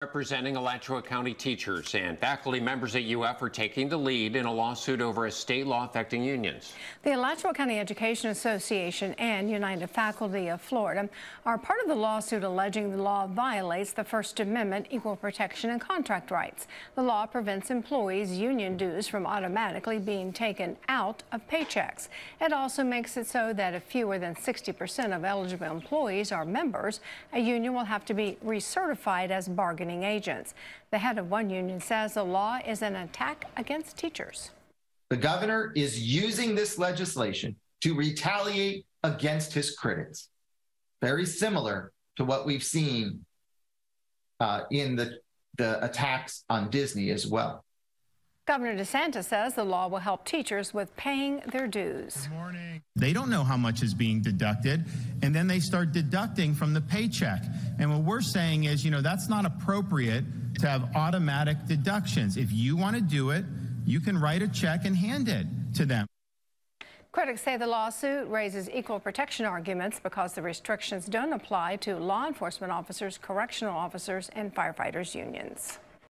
Representing Alachua County teachers and faculty members at UF are taking the lead in a lawsuit over a state law affecting unions. The Alachua County Education Association and United Faculty of Florida are part of the lawsuit alleging the law violates the First Amendment, equal protection, and contract rights. The law prevents employees' union dues from automatically being taken out of paychecks. It also makes it so that if fewer than 60% of eligible employees are members, a union will have to be recertified as bargaining agents. The head of one union says the law is an attack against teachers. The governor is using this legislation to retaliate against his critics. Very similar to what we've seen in the attacks on Disney as well. Governor DeSantis says the law will help teachers with paying their dues. Good morning. They don't know how much is being deducted, and then they start deducting from the paycheck. And what we're saying is, that's not appropriate to have automatic deductions. If you want to do it, you can write a check and hand it to them. Critics say the lawsuit raises equal protection arguments because the restrictions don't apply to law enforcement officers, correctional officers, and firefighters unions.